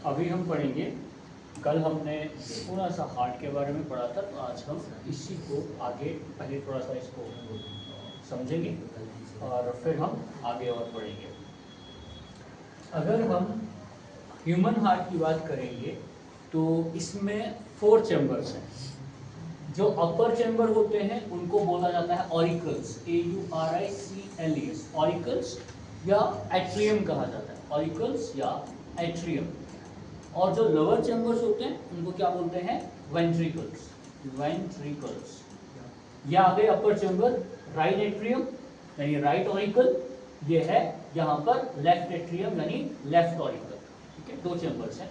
अभी हम पढ़ेंगे, कल हमने थोड़ा सा हार्ट के बारे में पढ़ा था, तो आज हम इसी को आगे पहले थोड़ा सा इसको समझेंगे और फिर हम आगे और पढ़ेंगे। अगर हम ह्यूमन हार्ट की बात करेंगे तो इसमें 4 चैम्बर्स हैं। जो अपर चैम्बर होते हैं उनको बोला जाता है ऑरिकल्स, AURICLES, ऑरिकल्स या एट्रियम कहा जाता है, ऑरिकल्स या एट्रियम। और जो लोअर चैम्बर्स होते हैं उनको क्या बोलते हैं, वेंट्रिकल्स, वेंट्रिकल्स। या आगे अपर चैम्बर राइट एट्रियम यानी राइट ऑरिकल, ये है यहाँ पर लेफ्ट एट्रियम यानी लेफ्ट ऑरिकल। ठीक है, 2 चैम्बर्स हैं।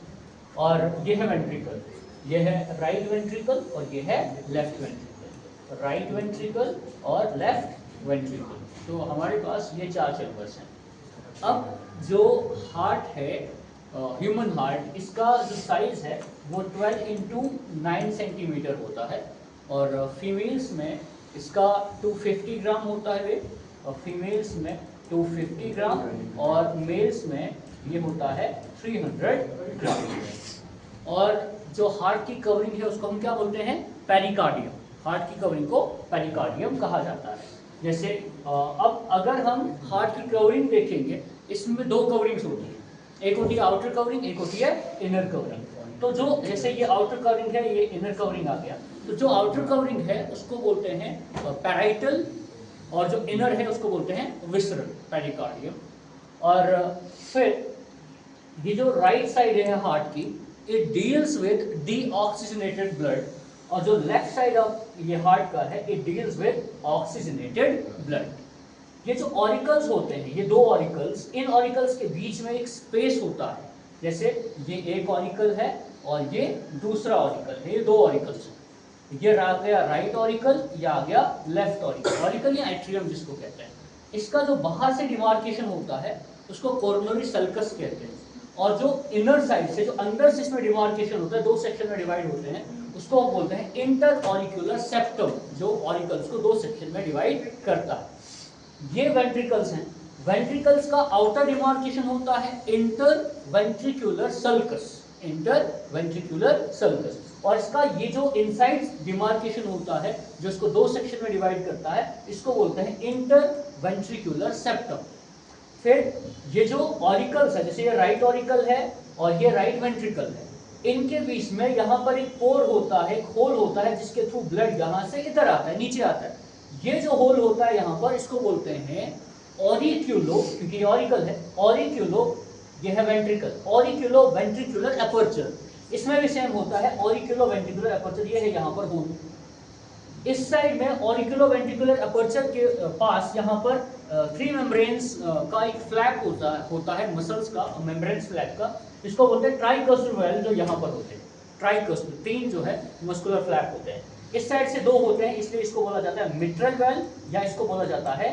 और ये है वेंट्रिकल, ये है राइट वेंट्रिकल और ये है लेफ्ट वेंट्रिकल, राइट वेंट्रिकल और लेफ्ट वेंट्रिकल। तो हमारे पास ये 4 चैम्बर्स हैं। अब जो हार्ट है ह्यूमन हार्ट, इसका जो साइज है वो 12 इंटू 9 सेंटीमीटर होता है। और फीमेल्स में इसका 250 ग्राम होता है वेट, और फीमेल्स में 250 ग्राम और मेल्स में ये होता है 300 ग्राम। और जो हार्ट की कवरिंग है उसको हम क्या बोलते हैं, पेरिकार्डियम। हार्ट की कवरिंग को पेरिकार्डियम कहा जाता है। जैसे अब अगर हम हार्ट की कवरिंग देखेंगे, इसमें 2 कवरिंग्स होती हैं, एक होती है आउटर कवरिंग, एक होती है इनर कवरिंग। तो जो जैसे ये आउटर कवरिंग है, ये इनर कवरिंग आ गया, तो जो आउटर कवरिंग है उसको बोलते हैं पैराइटल, और जो इनर है उसको बोलते हैं विसरल, पेरिकार्डियम। और फिर ये जो राइट साइड है हार्ट की, it deals with deoxygenated blood, और जो लेफ्ट साइड ऑफ ये हार्ट का है, it deals with oxygenated blood. ये जो ऑरिकल्स होते हैं, ये 2 ऑरिकल्स, इन ऑरिकल्स के बीच में एक स्पेस होता है। जैसे ये एक ऑरिकल है और ये दूसरा ऑरिकल है, ये 2 ऑरिकल्स हैं। ये आ गया राइट ऑरिकल, या आ गया लेफ्ट ऑरिकल, ऑरिकल या एट्रियम जिसको कहते हैं। इसका जो बाहर से डिमार्केशन होता है उसको कोरोनरी सल्कस कहते हैं। और जो इनर साइड से, जो अंदर से इसमें डिमार्केशन होता है, 2 सेक्शन में डिवाइड होते हैं, उसको हम बोलते हैं इंटर ऑरिकुलर सेप्टम, जो ऑरिकल्स को 2 सेक्शन में डिवाइड करता है। ये वेंट्रिकल्स हैं। वेंट्रिकल्स का आउटर डिमार्केशन होता है inter ventricular sulcus, inter ventricular sulcus. और इसका ये जो इनसाइड डिमार्केशन होता है, जो इसको 2 सेक्शन में डिवाइड करता है, इसको बोलते हैं इंटर वेंट्रिकुलर सेप्टम। फिर ये जो ऑरिकल्स है, जैसे ये राइट ऑरिकल है और ये राइट वेंट्रिकल है, इनके बीच में यहाँ पर एक पोर होता है, एक होल होता है, जिसके थ्रू ब्लड यहाँ से इधर आता है, नीचे आता है। ये जो होल होता है यहाँ पर, इसको बोलते हैं ऑरिक्यूलो, क्योंकि ये ऑरिकल है, ऑरिक्यूलो, ये है वेंट्रिकल, ऑरिक्यूलो वेंट्रिकुलर एपर्चर। इसमें भी सेम होता है, ऑरिक्यूलो वेंट्रिकुलर एपर्चर, ये है यहाँ पर होल। इस साइड में ऑरिक्यूलो वेंट्रिकुलर एपर्चर के पास यहाँ पर 3 मेम्ब्रेन्स का एक फ्लैप होता है मसल्स का, मेम्ब्रेन्स फ्लैप का, इसको बोलते हैं ट्राइकस्टल वेल, जो यहाँ पर होते हैं ट्राइकस्टल, 3 जो है मस्कुलर फ्लैप होते हैं। इस साइड से 2 होते हैं, इसलिए इसको बोला जाता है मिट्रल वेल, या इसको बोला जाता है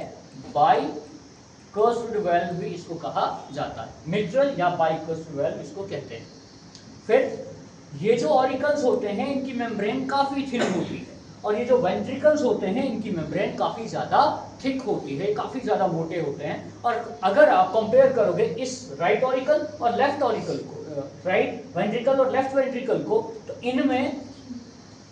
बाइकस्टल वेल भी इसको कहा जाता है, मिट्रल या बाइकस्टल वेल इसको कहते हैं। फिर ये जो ऑरिकल्स होते हैं, इनकी मेम्ब्रेन काफी थिन होती है, और ये जो वेंट्रिकल्स होते हैं, इनकी मेम्ब्रेन काफी ज्यादा थिक होती है, काफी ज्यादा मोटे होते हैं। और अगर आप कंपेयर करोगे इस राइट ऑरिकल और लेफ्ट ऑरिकल को, राइट वेंट्रिकल और लेफ्ट वेंट्रिकल को, तो इनमें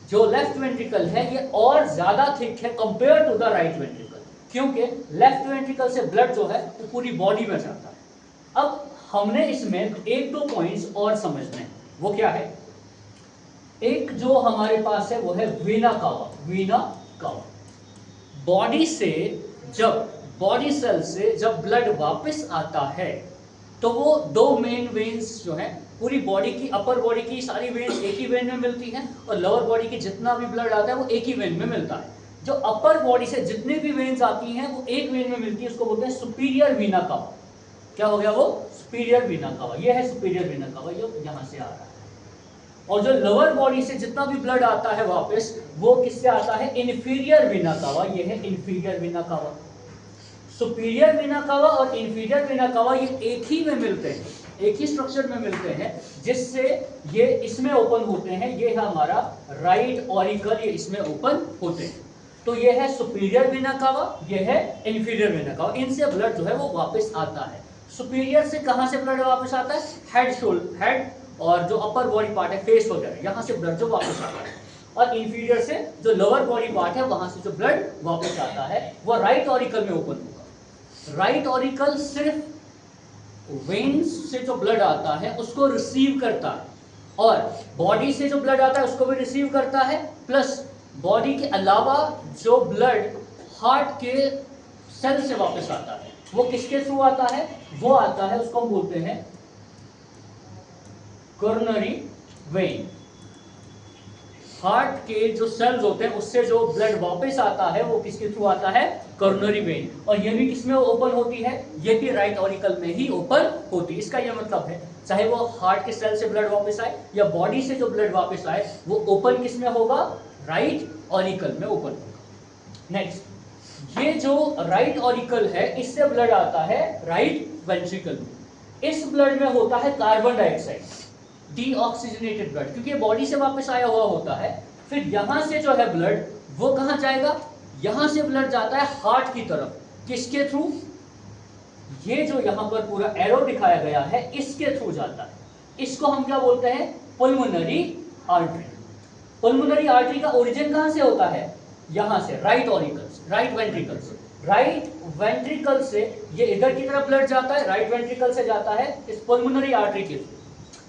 जो लेफ्ट वेंट्रिकल है ये और ज्यादा थिक है compare to the right ventricle, क्योंकि लेफ्ट वेंट्रिकल से ब्लड जो है वो पूरी बॉडी में जाता है। अब हमने इसमें 1-2 पॉइंट्स और समझने हैं, वो क्या है। एक जो हमारे पास है वो है वीना कावा, वीना कावा। बॉडी से जब, बॉडी सेल से जब ब्लड वापस आता है, तो वो 2 मेन वेन्स जो है, पूरी बॉडी की, अपर बॉडी की सारी वेन्स एक ही वेन में मिलती हैं, और लोअर बॉडी की जितना भी ब्लड आता है वो एक ही वेन में मिलता है। जो अपर बॉडी से जितनी भी वेन्स आती हैं वो एक वेन में मिलती है, उसको बोलते हैं सुपीरियर वीना कावा। क्या हो गया वो, सुपीरियर वीना कावा, ये है सुपीरियर वीना कावा, ये यहाँ से आ रहा है। और जो लोअर बॉडी से जितना भी ब्लड आता है वापस, वो किससे आता है, इन्फीरियर वीना कावा, ये है इन्फीरियर वीना कावा। सुपीरियर वीना कावा और इन्फीरियर वीना कावा ये एक ही में मिलते हैं, एक ही स्ट्रक्चर में मिलते हैं, जिससे ये इसमें ओपन होते हैं। ये है हमारा राइट ऑरिकल, ये इसमें ओपन होते हैं। तो ये है सुपीरियर वीना कावा, ये है इन्फीरियर वीना कावा। इनसे ब्लड जो है वो वापस आता है। सुपीरियर से कहां से ब्लड वापस आता है, हेड और जो अपर बॉडी पार्ट है फेस वगैरह, यहाँ से ब्लड जो वापस आता है, और इंफीरियर से जो लोअर बॉडी पार्ट है वहां से जो ब्लड वापस आता है वो राइट ऑरिकल में ओपन होगा। राइट ऑरिकल सिर्फ वेन्स से जो ब्लड आता है उसको रिसीव करता है, और बॉडी से जो ब्लड आता है उसको भी रिसीव करता है, प्लस बॉडी के अलावा जो ब्लड हार्ट के सेल से वापस आता है वो किसके थ्रू आता है, वो आता है, उसको हम बोलते हैं कोरोनरी वेन। हार्ट के जो सेल्स होते हैं उससे जो ब्लड वापस आता है वो किसके थ्रू आता है, कोरोनरी वेन। और ये भी किसमें ओपन होती है, ये भी राइट ऑरिकल में ही ओपन होती है। इसका ये मतलब है चाहे वो हार्ट के सेल से ब्लड वापस आए या बॉडी से जो ब्लड वापस आए वो ओपन किसमें होगा, राइट ऑरिकल में ओपन होगा। नेक्स्ट, ये जो राइट ऑरिकल है इससे ब्लड आता है राइट वेंट्रिकल में। इस ब्लड में होता है कार्बन डाइऑक्साइड, डीऑक्सीजनेटेड ब्लड, क्योंकि ये बॉडी से वापस आया हुआ होता है। फिर यहां से जो है ब्लड वो कहां जाएगा, यहां से ब्लड जाता है हार्ट की तरफ, किसके थ्रू, ये जो यहां पर पूरा एरो दिखाया गया है इसके थ्रू जाता है। इसको हम क्या बोलते हैं, पल्मोनरी आर्टरी। पल्मोनरी आर्टरी का ओरिजिन कहां से होता है, यहां से, राइट ऑरिकल से, राइट वेंट्रिकल से। राइट वेंट्रिकल से ये इधर की तरफ ब्लड जाता है, राइट वेंट्रिकल से जाता है इस पल्मोनरी आर्टरी के थ्रू।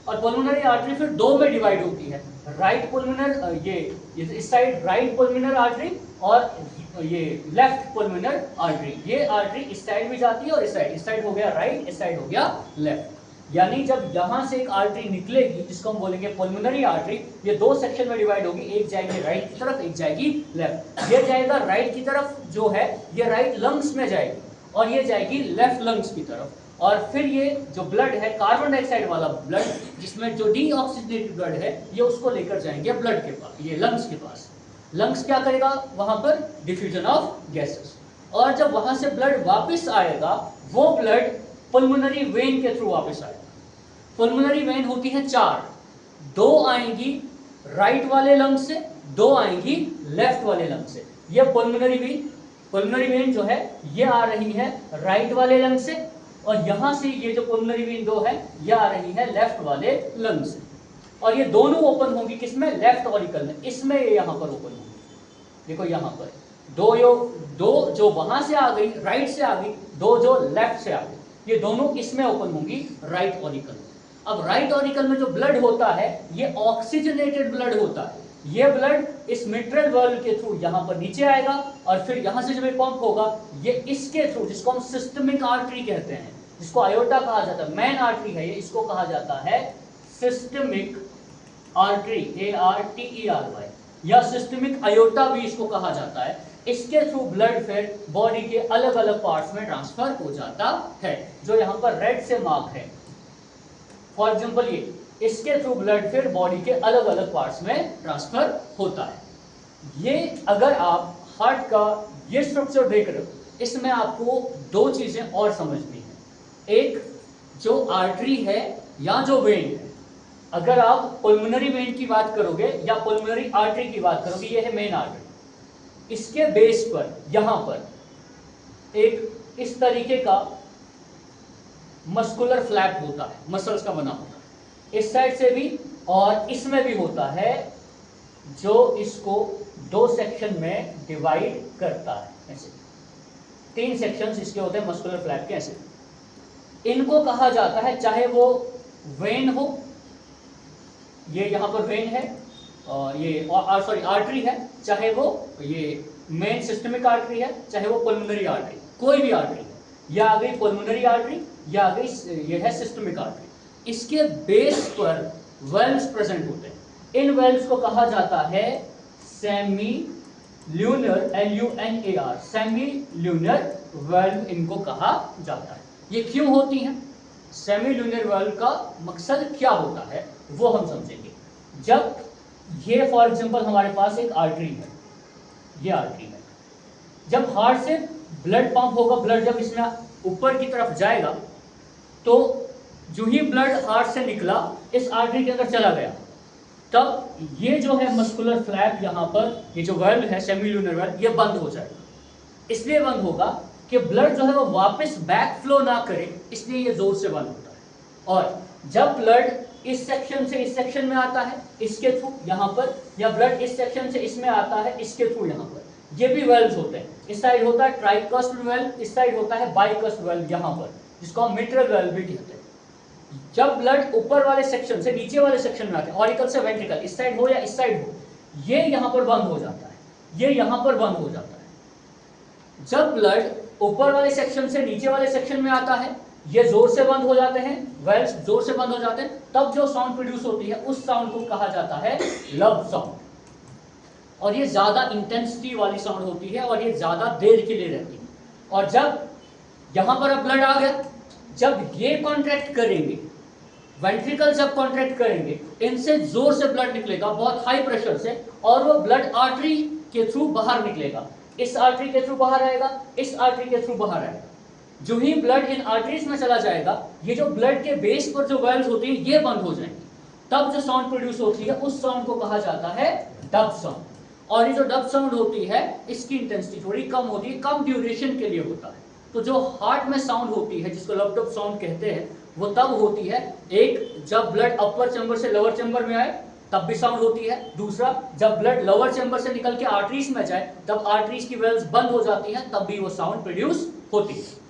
और पल्मोनरी आर्टरी फिर दो में डिवाइड होती है, राइट पल्मोनर, ये इस साइड राइट पल्मोनर आर्टरी और ये लेफ्ट पल्मोनर आर्टरी। ये आर्टरी इस साइड भी जाती है और इस साइड हो गया राइट, इस साइड हो गया लेफ्ट। यानी जब यहां से एक आर्टरी निकलेगी जिसको हम बोलेंगे पल्मोनरी आर्टरी, ये दो सेक्शन में डिवाइड होगी, एक जाएगी राइट की तरफ, एक जाएगी लेफ्ट। ये जाएगा राइट की तरफ जो है ये राइट लंग्स में जाएगी, और ये जाएगी लेफ्ट लंग्स की तरफ। और फिर ये जो ब्लड है कार्बन डाइऑक्साइड वाला ब्लड, जिसमें जो डीऑक्सीजनेटेड ब्लड है, ये उसको लेकर जाएंगे ब्लड के पास, ये लंग्स के पास। लंग्स क्या करेगा, वहां पर डिफ्यूजन ऑफ गैसेस। और जब वहां से ब्लड वापस आएगा वो ब्लड पल्मोनरी वेन के थ्रू वापस आएगा। पल्मोनरी वेन होती है चार, दो आएंगी राइट वाले लंग से, दो आएंगी लेफ्ट वाले लंग से। ये पल्मोनरी वेन जो है ये आ रही है राइट वाले लंग से, और यहां से ये जो पल्मोनरी वेन दो है ये आ रही है लेफ्ट वाले लंग से। और ये दोनों ओपन होंगी किसमें, लेफ्ट ऑरिकल में। इसमें ये यहां पर ओपन होंगी, देखो यहां पर दो जो वहां से आ गई राइट से आ गई, दो जो लेफ्ट से आ गई, ये दोनों इसमें ओपन होंगी राइट ऑरिकल में। अब राइट ऑरिकल में जो ब्लड होता है ये ऑक्सीजनेटेड ब्लड होता है। ये ब्लड इस मिट्रल वाल्व के थ्रू यहां पर नीचे आएगा, और फिर यहां से जब ये पंप होगा ये इसके थ्रू, जिसको हम सिस्टमिक आर्टरी कहते हैं, जिसको आयोटा कहा जाता है, मेन आर्टरी है ये, इसको कहा जाता है सिस्टमिक आर्टरी, ARTERY, या सिस्टमिक आयोटा भी इसको कहा जाता है। इसके थ्रू ब्लड फिर बॉडी के अलग अलग पार्ट्स में ट्रांसफर हो जाता है, जो यहाँ पर रेड से मार्क है। फॉर एग्जांपल ये, इसके थ्रू ब्लड फिर बॉडी के अलग अलग पार्ट्स में ट्रांसफर होता है। ये अगर आप हार्ट का ये स्ट्रक्चर देख रहे हो, इसमें आपको दो चीजें और समझनी है। एक जो आर्टरी है या जो वेन है, अगर आप पल्मोनरी वेन की बात करोगे या पल्मोनरी आर्टरी की बात करोगे, ये है मेन आर्टरी। इसके बेस पर यहां पर एक इस तरीके का मस्कुलर फ्लैप होता है, मसल्स का बना होता है, इस साइड से भी और इसमें भी होता है, जो इसको दो सेक्शन में डिवाइड करता है। ऐसे तीन सेक्शंस इसके होते हैं मस्कुलर फ्लैप के, ऐसे। इनको कहा जाता है, चाहे वो वेन हो, ये यहां पर वेन है, ये सॉरी आर्टरी है, चाहे वो ये मेन सिस्टमिक आर्टरी है, चाहे वो पल्मोनरी आर्टरी, कोई भी आर्टरी है, या आ गई पल्मोनरी आर्टरी या आ गई ये है सिस्टमिक आर्टरी। इसके बेस पर वेल्व्स प्रेजेंट होते हैं। इन वेल्व्स को कहा जाता है semi lunar, LUNAR, semi lunar valve इनको कहा जाता है। ये क्यों होती हैं, सेमी ल्यूनर वेल्व का मकसद क्या होता है वो हम समझेंगे। जब ये फॉर एग्जांपल हमारे पास एक आर्टरी है, ये आर्टरी है, जब हार्ट से ब्लड पंप होगा, ब्लड जब इसमें ऊपर की तरफ जाएगा, तो जो ही ब्लड हार्ट से निकला इस आर्टरी के अंदर चला गया, तब ये जो है मस्कुलर फ्लैप यहाँ पर, ये जो वेल्व है सेमी ल्यूनर वेल्व, ये बंद हो जाएगा। इसलिए बंद होगा कि ब्लड जो है वो वापस बैक फ्लो ना करे, इसलिए ये जोर से बंद होता है। और जब ब्लड इस सेक्शन से इस सेक्शन में आता है इसके थ्रू यहाँ पर, या ब्लड इस सेक्शन से इसमें आता है इसके थ्रू यहाँ पर। ये भी वेल्व्स होते हैं। इस साइड होता है ट्राइकस्ड वेल्व, इस साइड होता है बाइकस्ड वेल्व यहाँ पर, जिसको हम मिट्रल वेल्व भी कहते हैं। जब ब्लड ऊपर वाले सेक्शन से नीचे वाले सेक्शन में आता है, ऑरिकल से वेंट्रिकल, इस साइड हो या इस साइड हो, ये यहाँ पर बंद हो जाता है, ये यहाँ पर बंद हो जाता है। जब ब्लड ऊपर वाले सेक्शन से नीचे वाले सेक्शन में आता है, ये जोर से बंद हो जाते हैं, वेल्व्स जोर से बंद हो जाते हैं, तब जो साउंड प्रोड्यूस होती है उस साउंड को कहा जाता है लब साउंड। और ये ज्यादा इंटेंसिटी वाली साउंड होती है और ये ज्यादा देर के लिए रहती है। और जब यहां पर अब ब्लड आ गया, जब ये कॉन्ट्रैक्ट करेंगे, वेंट्रिकल जब कॉन्ट्रैक्ट करेंगे, इनसे जोर से ब्लड निकलेगा बहुत हाई प्रेशर से, और वो ब्लड आर्टरी के थ्रू बाहर निकलेगा। इस आर्टरी के थ्रू बाहर आएगा, इस आर्टरी के थ्रू बाहर आएगा। जो ही ब्लड इन आर्टरीज में चला जाएगा, ये जो ब्लड के बेस पर जो वेल्व्स होती हैं ये बंद हो जाएंगी। तब जो साउंड प्रोड्यूस होती है उस साउंड को कहा जाता है डब साउंड। और ये जो डब साउंड होती है इसकी इंटेंसिटी थोड़ी कम होती है, कम ड्यूरेशन के लिए होता है। तो जो हार्ट में साउंड होती है जिसको लब डब साउंड कहते हैं, वो तब होती है, एक जब ब्लड अपर चैम्बर से लोअर चैम्बर में आए तब भी साउंड होती है, दूसरा जब ब्लड लोअर चैम्बर से निकल के आर्टरीज में जाए तब आर्टरीज की वेल्व्स बंद हो जाती हैं, तब भी वो साउंड प्रोड्यूस होती है।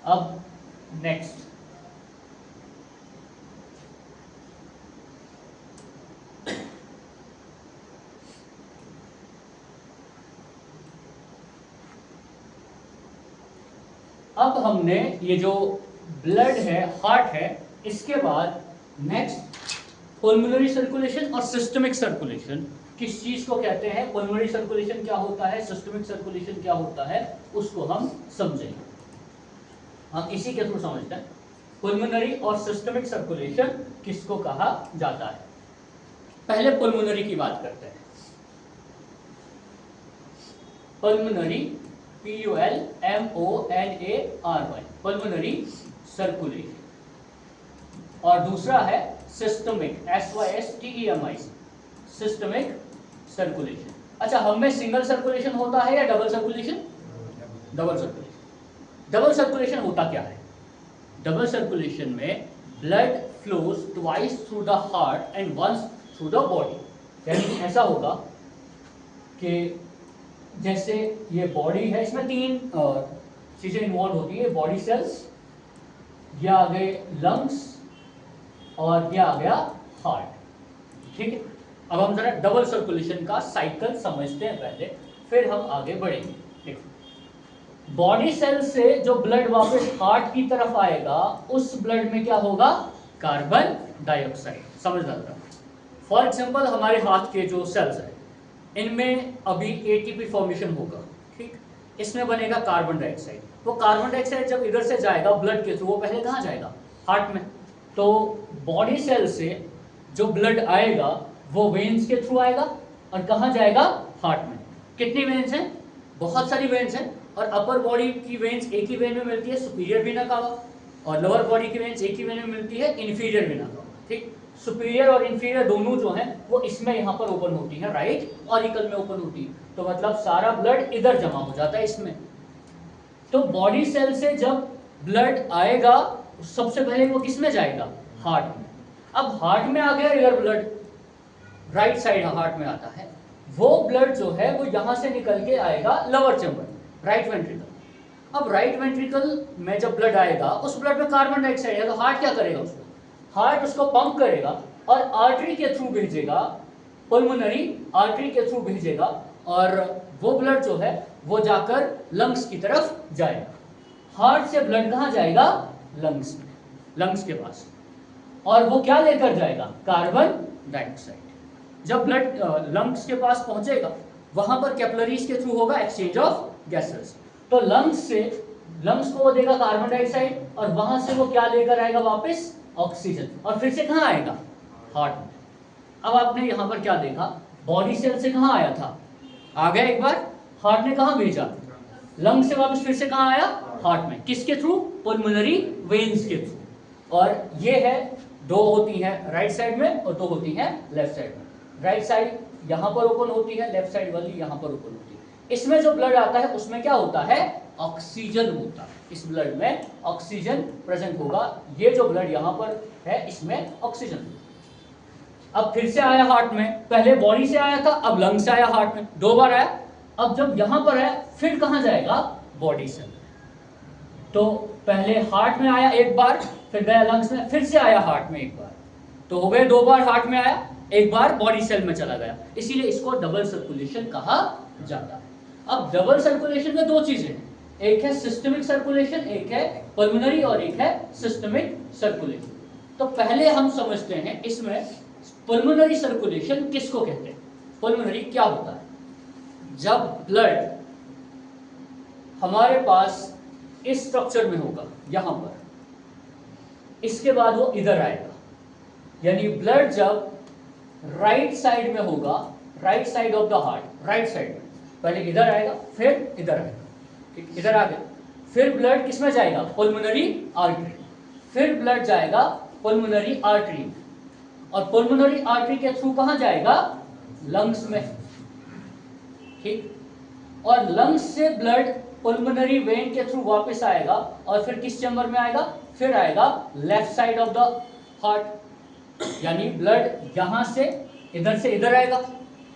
अब नेक्स्ट, अब हमने ये जो ब्लड है, हार्ट है, इसके बाद नेक्स्ट पल्मोनरी सर्कुलेशन और सिस्टमिक सर्कुलेशन किस चीज को कहते हैं, पल्मोनरी सर्कुलेशन क्या होता है, सिस्टमिक सर्कुलेशन क्या होता है, उसको हम समझेंगे। हम इसी के थ्रू समझते हैं पल्मोनरी और सिस्टमिक सर्कुलेशन किसको कहा जाता है। पहले पल्मोनरी की बात करते हैं। Pulmonary, PULMONARY, pulmonary circulation. और दूसरा है सिस्टमिक, SYSTEMIC, सिस्टमिक सर्कुलेशन। अच्छा, हमें सिंगल सर्कुलेशन होता है या double circulation? Double circulation. Double circulation होता क्या है? डबल सर्कुलेशन में blood flows twice through the heart and once through the body. यानी ऐसा होगा कि जैसे ये बॉडी है, इसमें तीन चीजें इन्वॉल्व होती है, बॉडी सेल्स, ये आ गए लंग्स, और ये आ गया हार्ट। ठीक है, अब हम जरा डबल सर्कुलेशन का साइकिल समझते हैं पहले, फिर हम आगे बढ़ेंगे। देखो, बॉडी सेल से जो ब्लड वापस हार्ट की तरफ आएगा, उस ब्लड में क्या होगा? Carbon dioxide. समझ लग रहा है? फॉर एग्जांपल हमारे हाथ के जो सेल्स है, इनमें अभी एटीपी फॉर्मेशन होगा, ठीक, इसमें बनेगा कार्बन डाइऑक्साइड। वो कार्बन डाइऑक्साइड जब इधर से जाएगा ब्लड के थ्रू, वो पहले कहाँ जाएगा? हार्ट में। तो बॉडी सेल से जो ब्लड आएगा वो वेन्स के थ्रू आएगा, और कहाँ जाएगा? हार्ट में। कितनी वेन्स हैं? बहुत सारी वेन्स हैं। और अपर बॉडी की वेन्स एक ही वेन में मिलती है, सुपीरियर वेना कावा, और लोअर बॉडी की वेन्स एक ही वेन में मिलती है, इन्फीरियर वेना कावा। ठीक, सुपीरियर और इन्फीरियर दोनों जो हैं वो इसमें यहाँ पर ओपन होती है, राइट ऑरिकल में ओपन होती है। तो मतलब सारा ब्लड इधर जमा हो जाता है इसमें। तो बॉडी सेल से जब ब्लड आएगा सबसे पहले वो किस में जाएगा? हार्ट में। अब हार्ट में आ गया इधर ब्लड, राइट साइड हार्ट में आता है, वो ब्लड जो है वो यहाँ से निकल के आएगा लोअर चैम्बर, राइट वेंट्रिकल। अब राइट वेंट्रिकल में जब ब्लड आएगा, उस ब्लड में कार्बन डाइऑक्साइड है, तो हार्ट क्या करेगा? उसको हार्ट उसको पंप करेगा और आर्टरी के थ्रू भेजेगा, पल्मोनरी आर्टरी के थ्रू भेजेगा, और वो ब्लड जो है वो जाकर लंग्स की तरफ जाएगा। हार्ट से ब्लड कहाँ जाएगा? लंग्स में, लंग्स के पास। और वो क्या लेकर जाएगा? Carbon dioxide. जब ब्लड लंग्स के पास पहुंचेगा, वहां पर कैपिलरीज के थ्रू होगा एक्सचेंज ऑफ गैसेस। तो लंग्स को वो देगा कार्बन डाइऑक्साइड, और वहां से वो क्या लेकर आएगा वापस? ऑक्सीजन। और फिर से कहाँ आएगा? हार्ट में। अब आपने यहाँ पर क्या देखा? बॉडी सेल से कहाँ आया था? आ गया एक बार, हार्ट ने कहाँ भेजा? लंग से वापस फिर से कहाँ आया? हार्ट में। किसके थ्रू? पल्मोनरी वेन्स के थ्रू। और ये है, दो होती हैं राइट साइड में और दो होती हैं लेफ्ट साइड में। राइट साइड यहाँ पर ओपन होती है, लेफ्ट साइड वाली यहाँ पर ओपन होती है। इसमें जो ब्लड आता है उसमें क्या होता है? ऑक्सीजन होता है, इस ब्लड में ऑक्सीजन प्रेजेंट होगा। ये जो ब्लड यहाँ पर है इसमें ऑक्सीजन। अब फिर से आया हार्ट में, पहले बॉडी से आया था, अब लंग से आया हार्ट में, 2 बार आया। अब जब यहाँ पर है फिर कहाँ जाएगा? बॉडी से। तो पहले हार्ट में आया 1 बार, फिर गया लंग्स में, फिर से आया हार्ट में 1 बार, तो हो गए 2 बार हार्ट में आया, 1 बार बॉडी सेल में चला गया। इसीलिए इसको डबल सर्कुलेशन कहा जाता है। अब डबल सर्कुलेशन में 2 चीजें हैं, एक है सिस्टमिक सर्कुलेशन, एक है पल्मोनरी और एक है सिस्टमिक सर्कुलेशन। तो पहले हम समझते हैं इसमें पल्मोनरी सर्कुलेशन किसको कहते हैं। पल्मोनरी क्या होता है? जब ब्लड हमारे पास इस स्ट्रक्चर में होगा यहां पर, इसके बाद वो इधर आएगा, यानी ब्लड जब राइट साइड में होगा, right side of the heart, right side में, पहले इधर आएगा फिर इधर आएगा, ठीक, इधर आ गया, फिर ब्लड किस में जाएगा? पल्मोनरी आर्टरी, फिर ब्लड जाएगा पल्मोनरी आर्टरी, और पल्मोनरी आर्टरी के थ्रू कहां जाएगा? लंग्स में, ठीक, और लंग्स से ब्लड पल्मोनरी वेन के थ्रू वापस आएगा, और फिर किस चैम्बर में आएगा? फिर आएगा left side of the heart, यानी ब्लड यहां से इधर आएगा,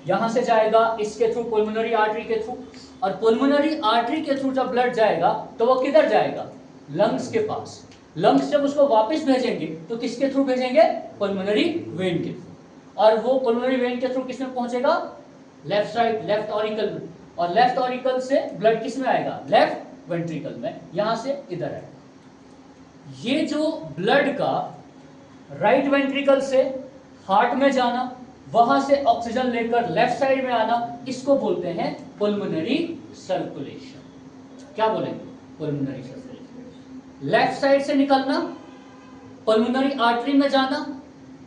यहां से जाएगा इसके थ्रू पल्मोनरी आर्टरी के थ्रू, और पल्मोनरी आर्टरी के थ्रू जब ब्लड जाएगा तो वो किधर जाएगा? लंग्स के पास। लंग्स जब उसको वापस भेजेंगे तो किसके थ्रू भेजेंगे? पल्मोनरी वेन के थ्रू, और वो पल्मोनरी वेन के थ्रू किस में पहुंचेगा? लेफ्ट साइड, लेफ्ट ऑरिकल में, और लेफ्ट ऑरिकल से ब्लड किस में आएगा? लेफ्ट वेंट्रिकल में, यहां से इधर आएगा। ये जो ब्लड का राइट वेंट्रिकल से हार्ट में जाना, वहां से ऑक्सीजन लेकर लेफ्ट साइड में आना, इसको बोलते हैं पल्मोनरी सर्कुलेशन। क्या बोलेंगे? Pulmonary circulation. लेफ्ट साइड से निकलना, पल्मोनरी आर्टरी में जाना,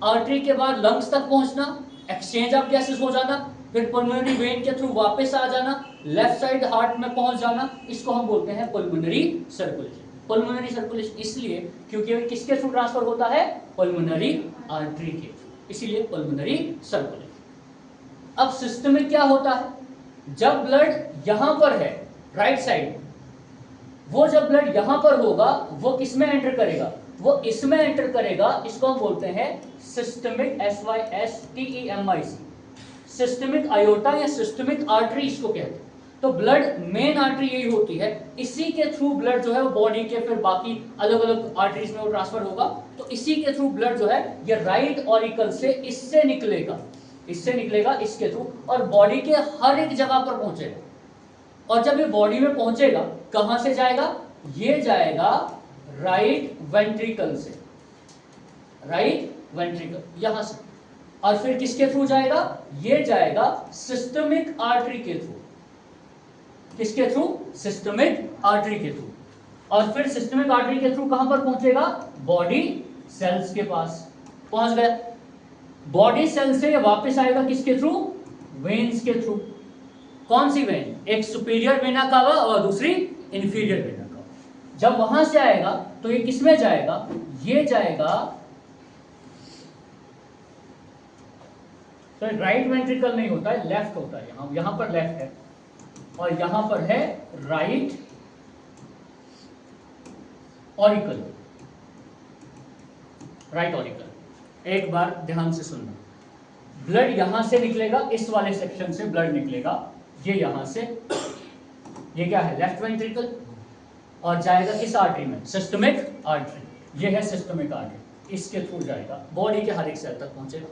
आर्टरी के बाद लंग्स तक पहुंचना, एक्सचेंज ऑफ गैसेस हो जाना, फिर पल्मोनरी वेन के थ्रू वापस आ जाना, लेफ्ट साइड हार्ट में पहुंच जाना, इसको हम बोलते हैं पल्मोनरी सर्कुलेशन। पल्मोनरी सर्कुलेशन इसलिए क्योंकि किसके थ्रू ट्रांसफर होता है? पल्मोनरी आर्टरी के थ्रू, इसीलिए पल्मोनरी सर्कुलेशन। अब सिस्टम में क्या होता है? जब ब्लड यहां पर है राइट साइड, वो जब ब्लड यहां पर होगा वो किसमें एंटर करेगा? वो इसमें एंटर करेगा, इसको हम बोलते हैं सिस्टमिक, SYSTEMIC, सिस्टमिक आयोटा या सिस्टमिक आर्टरी इसको कहते हैं। तो ब्लड मेन आर्टरी यही होती है, इसी के थ्रू ब्लड जो है वो बॉडी के फिर बाकी अलग अलग आर्टरीज में वो ट्रांसफर होगा। तो इसी के थ्रू ब्लड जो है ये राइट ऑरिकल से इससे निकलेगा, इसके थ्रू, और बॉडी के हर एक जगह पर पहुंचेगा। और जब ये बॉडी में पहुंचेगा, कहां से जाएगा? ये जाएगा राइट वेंट्रिकल से, राइट वेंट्रिकल यहां से, और फिर किसके थ्रू जाएगा? ये जाएगा सिस्टमिक आर्टरी के थ्रू। किसके थ्रू? सिस्टमिक आर्टरी के थ्रू, और फिर सिस्टमिक आर्टरी के थ्रू कहां पर पहुंचेगा? बॉडी सेल्स के पास पहुंच गया। बॉडी सेल से वापस आएगा किसके थ्रू? वेन्स के थ्रू। कौन सी वेन? एक सुपीरियर वेना कावा और दूसरी इंफीरियर वेना कावा। जब वहां से आएगा तो ये किसमें जाएगा? ये जाएगा, तो राइट वेंट्रिकल नहीं होता है, लेफ्ट होता है, यहां पर लेफ्ट है, और यहां पर है राइट ऑरिकल, राइट ऑरिकल। एक बार ध्यान से सुनना, ब्लड यहां से निकलेगा, इस वाले सेक्शन से ब्लड निकलेगा, ये यहां से, ये क्या है? लेफ्ट वेंट्रिकल, और जाएगा किस आर्टरी में? Systemic artery. ये है सिस्टमिक आर्टरी, इसके थ्रू जाएगा, बॉडी के हर एक सेल तक पहुंचेगा।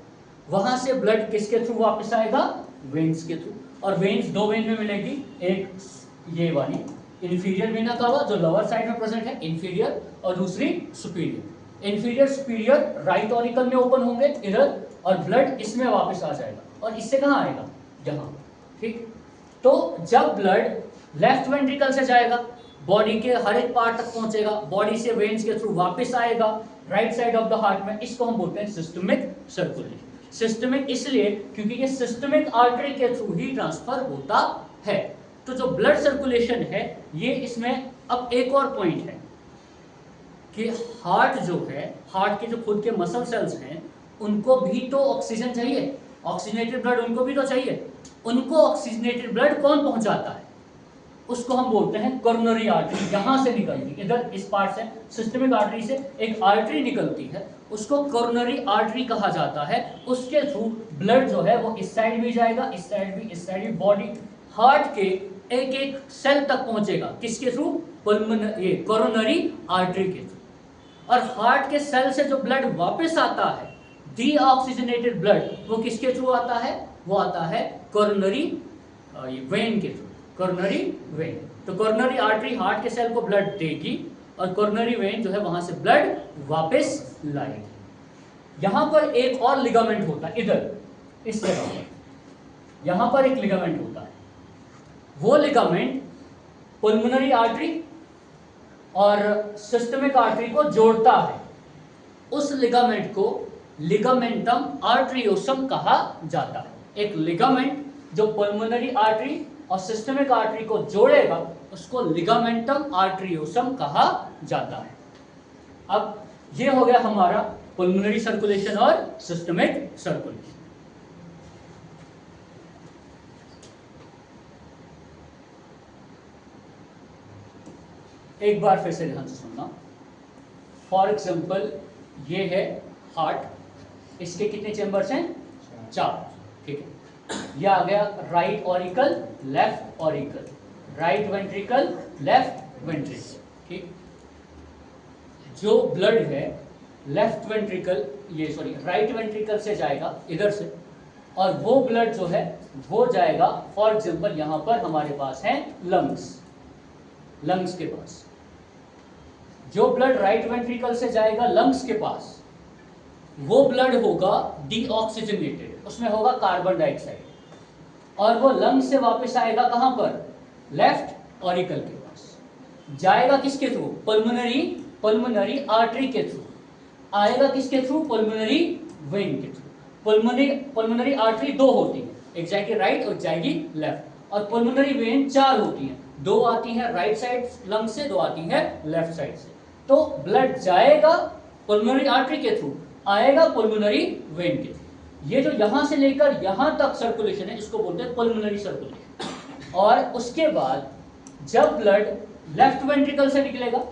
वहां से ब्लड किसके थ्रू वापस आएगा? वेन्स के थ्रू, और वेन्स 2 वेन में मिलेगी, एक ये वाली इंफीरियर वेना कावा जो लोअर साइड में प्रेजेंट है, इंफीरियर, और दूसरी superior. Inferior superior right auricle में ओपन होंगे इधर, और ब्लड इसमें वापस आ जाएगा, और इससे कहां आएगा? यहां, ठीक। तो जब ब्लड लेफ्ट वेंट्रिकल से जाएगा, बॉडी के हर एक पार्ट तक पहुंचेगा, बॉडी से वेन्स के थ्रू वापस आएगा right side of the heart में, इसको हम बोलते हैं सिस्टमिक सर्कुलेशन। सिस्टमिक इसलिए क्योंकि ये सिस्टमिक आर्टरी के थ्रू ही ट्रांसफर होता है। तो जो ब्लड सर्कुलेशन है ये, इसमें अब एक और पॉइंट है कि हार्ट जो है, हार्ट के जो खुद के मसल सेल्स हैं, उनको भी तो ऑक्सीजन चाहिए, ऑक्सीजनेटेड ब्लड उनको भी तो चाहिए। उनको ऑक्सीजनेटेड ब्लड कौन पहुंचाता है? उसको हम बोलते हैं कोरोनरी आर्टरी। यहाँ से निकलती, इधर इस पार्ट से सिस्टमिक आर्टरी से एक आर्टरी निकलती है, उसको कोरोनरी आर्टरी कहा जाता है। उसके थ्रू ब्लड जो है वो इस साइड भी जाएगा, इस साइड भी, इस साइड भी, बॉडी हार्ट के एक एक सेल तक पहुंचेगा। किसके थ्रू? ये कोरोनरी आर्टरी के थ्रू। और हार्ट के सेल से जो ब्लड वापस आता है, डीऑक्सीजनेटेड ब्लड, वो किसके थ्रू आता है? वो आता है कोरोनरी वेन के थ्रू, कोरोनरी वेन। तो कोरोनरी आर्टरी हार्ट के सेल को ब्लड देगी और कोरोनरी वेन जो है वहां से ब्लड वापस लाएगी। यहां पर एक और लिगामेंट होता है, इधर इस जगह पर यहां पर एक लिगामेंट होता है। वो लिगामेंट पुल्मोनरी आर्टरी और सिस्टमिक आर्टरी को जोड़ता है। उस लिगामेंट को लिगामेंटम आर्टरियोसम कहा जाता है। एक लिगामेंट जो पुल्मोनरी आर्टरी और सिस्टमिक आर्टरी को जोड़ेगा उसको लिगामेंटम आर्टरियोसम कहा जाता है। अब ये हो गया हमारा पुल्मोनरी सर्कुलेशन और सिस्टमिक सर्कुलेशन। एक बार फिर से ध्यान से सुनना। फॉर एग्जाम्पल ये है हार्ट, इसके कितने चेंबर्स हैं? 4, ठीक है। यह आ गया right auricle, left auricle, right ventricle, left ventricle, ठीक। जो ब्लड है लेफ्ट वेंट्रिकल, ये सॉरी राइट वेंट्रिकल से जाएगा इधर से, और वो ब्लड जो है वो जाएगा, फॉर एग्जाम्पल यहां पर हमारे पास है लंग्स, लंग्स के पास। जो ब्लड राइट वेंट्रिकल से जाएगा लंग्स के पास, वो ब्लड होगा डीऑक्सीजनेटेड, उसमें होगा कार्बन डाइऑक्साइड, और वो लंग्स से वापस आएगा कहां पर? लेफ्ट ऑरिकल के पास। जाएगा किसके थ्रू? पल्मोनरी आर्टरी के थ्रू। आएगा किसके थ्रू? पल्मोनरी वेन के थ्रू। पल्मोनरी आर्टरी 2 होती है, एक जाएगी राइट और जाएगी लेफ्ट, और पल्मोनरी वेन 4 होती हैं, 2 आती है राइट साइड लंग से, 2 आती है लेफ्ट साइड से। तो ब्लड जाएगा पल्मोनरी आर्टरी के थ्रू, आएगा पल्मोनरी वेन के थ्रू। ये जो यहां से लेकर यहां तक सर्कुलेशन है इसको बोलते हैं पल्मोनरी सर्कुलेशन। और उसके बाद जब ब्लड लेफ्ट वेंट्रिकल से निकलेगा